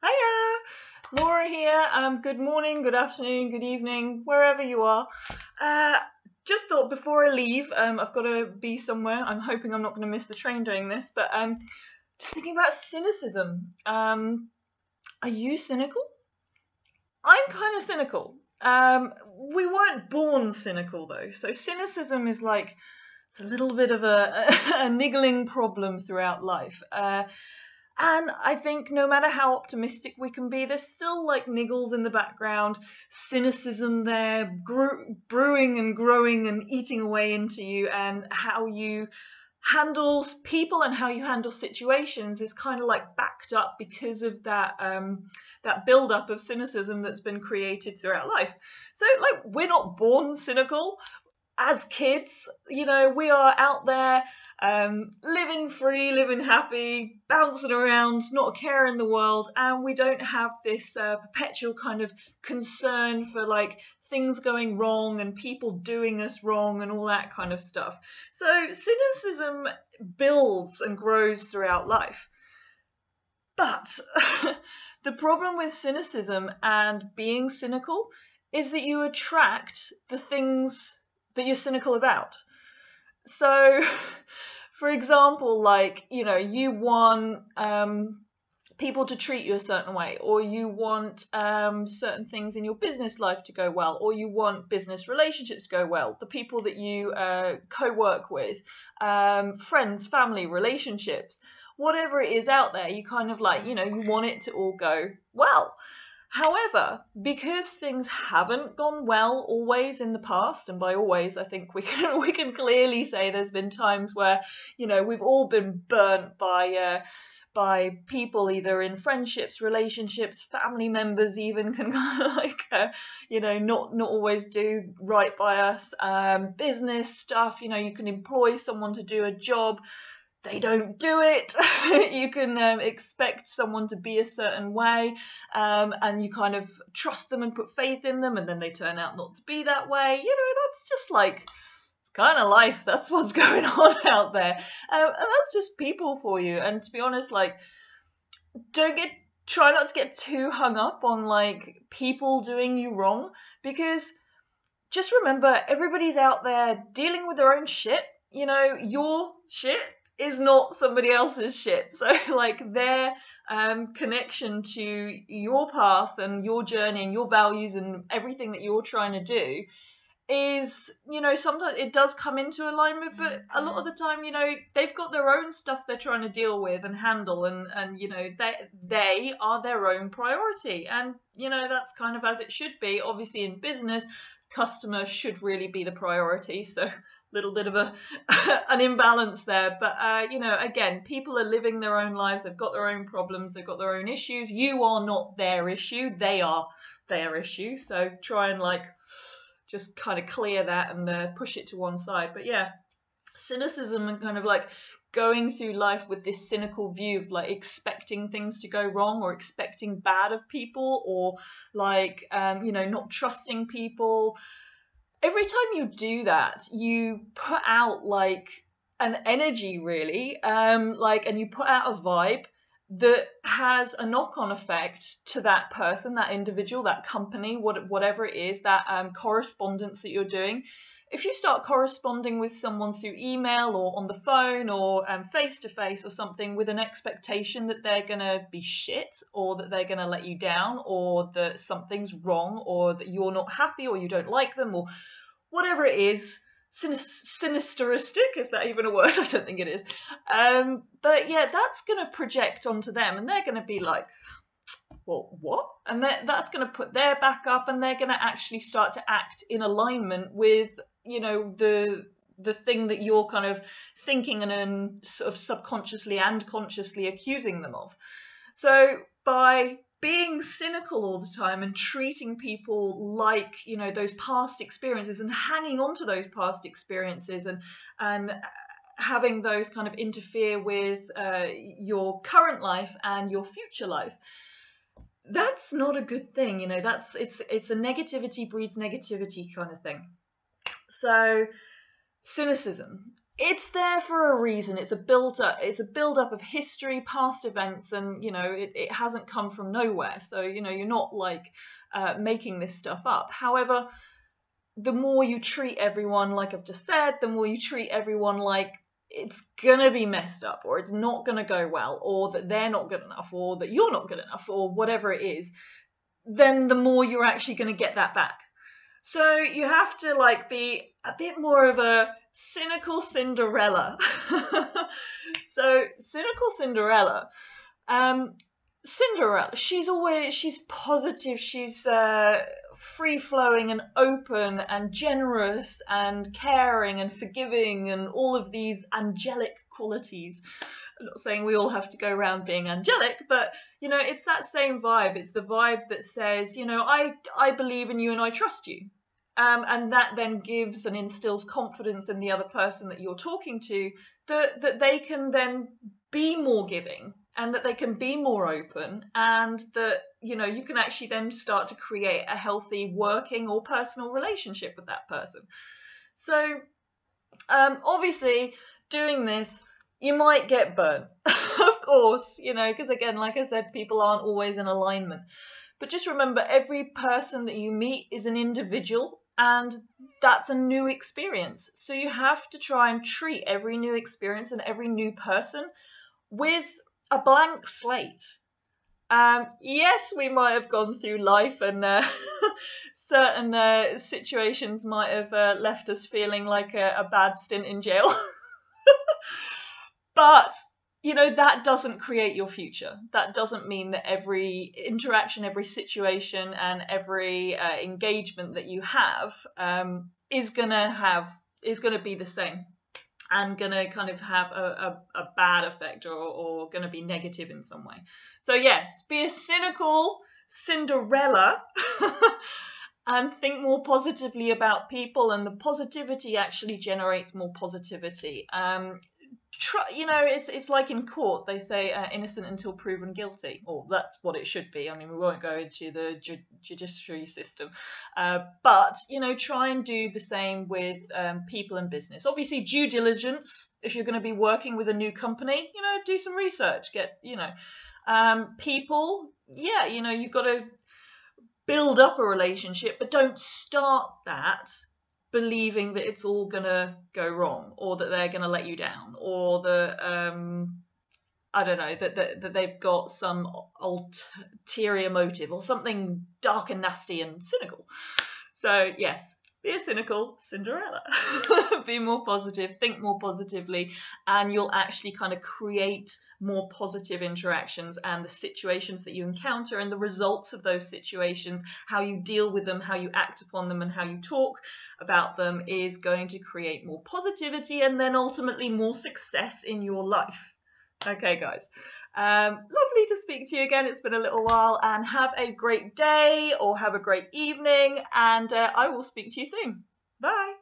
Hiya! Laura here. Good morning, good afternoon, good evening, wherever you are. Just thought before I leave, I've got to be somewhere. I'm hoping I'm not going to miss the train doing this, but just thinking about cynicism. Are you cynical? I'm kind of cynical. We weren't born cynical though, so cynicism is like it's a little bit of a niggling problem throughout life. And I think no matter how optimistic we can be, there's still like niggles in the background, cynicism there, brewing and growing and eating away into you, and how you handle people and how you handle situations is kind of like backed up because of that that build-up of cynicism that's been created throughout life. So like we're not born cynical. As kids, you know, we are out there living free, living happy, bouncing around, not a care in the world, and we don't have this perpetual kind of concern for like things going wrong and people doing us wrong and all that kind of stuff. So cynicism builds and grows throughout life. But the problem with cynicism and being cynical is that you attract the things that you're cynical about. So, for example, like, you know, you want people to treat you a certain way, or you want certain things in your business life to go well, or you want business relationships to go well, the people that you co-work with, friends, family, relationships, whatever it is out there, you kind of like, you know, you want it to all go well. However, because things haven't gone well always in the past, and by always I think we can clearly say there's been times where, you know, we've all been burnt by people either in friendships, relationships, family members even can kind of like you know, not always do right by us. Business stuff, you know, you can employ someone to do a job, they don't do it. You can expect someone to be a certain way, and you kind of trust them and put faith in them, and then they turn out not to be that way. You know, that's just like, it's kind of life. That's what's going on out there. And that's just people for you. And to be honest, like, try not to get too hung up on like people doing you wrong, because just remember, everybody's out there dealing with their own shit. You know, your shit is not somebody else's shit. So like their connection to your path and your journey and your values and everything that you're trying to do is, you know, sometimes it does come into alignment, but a lot of the time, you know, they've got their own stuff they're trying to deal with and handle, and you know, they are their own priority, and you know, that's kind of as it should be. Obviously in business, customer should really be the priority, so little bit of an imbalance there, but you know, again, people are living their own lives, they've got their own problems, they've got their own issues. You are not their issue, they are their issue, so try and like just kind of clear that and push it to one side. But yeah, cynicism and kind of like going through life with this cynical view of like expecting things to go wrong or expecting bad of people, or like you know, not trusting people. Every time you do that, you put out like an energy really, like, and you put out a vibe that has a knock-on effect to that person, that individual, that company, whatever it is, that correspondence that you're doing. If you start corresponding with someone through email or on the phone or face-to-face or something with an expectation that they're going to be shit, or that they're going to let you down, or that something's wrong, or that you're not happy, or you don't like them, or whatever it is, sinisteristic, is that even a word? I don't think it is. But yeah, that's going to project onto them, and they're going to be like, well, what? And that's going to put their back up, and they're going to actually start to act in alignment with, you know, the thing that you're kind of thinking and sort of subconsciously and consciously accusing them of. So by being cynical all the time and treating people like, you know, those past experiences, and hanging on to those past experiences, and having those kind of interfere with your current life and your future life, that's not a good thing. You know, it's a negativity breeds negativity kind of thing. So cynicism, it's there for a reason. It's a build up. It's a build up of history, past events, and it hasn't come from nowhere. So you're not like making this stuff up. However, the more you treat everyone like I've just said, the more you treat everyone like it's gonna be messed up, or it's not gonna go well, or that they're not good enough, or that you're not good enough, or whatever it is, then the more you're actually gonna get that back. So you have to like be a bit more of a cynical Cinderella. So cynical Cinderella, um, Cinderella, she's positive, she's free flowing and open and generous and caring and forgiving and all of these angelic qualities. I'm not saying we all have to go around being angelic, but it's that same vibe. It's the vibe that says, I believe in you and I trust you. And that then gives and instills confidence in the other person that you're talking to, that they can then be more giving and that they can be more open, and that you can actually then start to create a healthy working or personal relationship with that person. So obviously doing this, you might get burnt, of course, because again, like I said, people aren't always in alignment. But just remember, every person that you meet is an individual, and that's a new experience. So you have to try and treat every new experience and every new person with a blank slate. Yes, we might have gone through life, and certain situations might have left us feeling like a bad stint in jail. But that doesn't create your future. That doesn't mean that every interaction, every situation, and every engagement that you have is gonna be the same and gonna kind of have a bad effect, or gonna be negative in some way. So yes, be a cynical Cinderella and think more positively about people, and the positivity actually generates more positivity. It's like in court, they say innocent until proven guilty, or that's what it should be. I mean, we won't go into the judiciary system, but try and do the same with people in business. Obviously, due diligence. If you're going to be working with a new company, do some research. Get people. Yeah, you've got to build up a relationship, but don't start that believing that it's all gonna go wrong, or that they're gonna let you down, or that I don't know, that they've got some ulterior motive, or something dark and nasty and cynical. So yes, be a cynical Cinderella. Be more positive, think more positively, and you'll actually kind of create more positive interactions, and the situations that you encounter and the results of those situations, how you deal with them, how you act upon them, and how you talk about them is going to create more positivity, and then ultimately more success in your life. Okay, guys. Lovely to speak to you again. It's been a little while, and have a great day or have a great evening, and I will speak to you soon. Bye.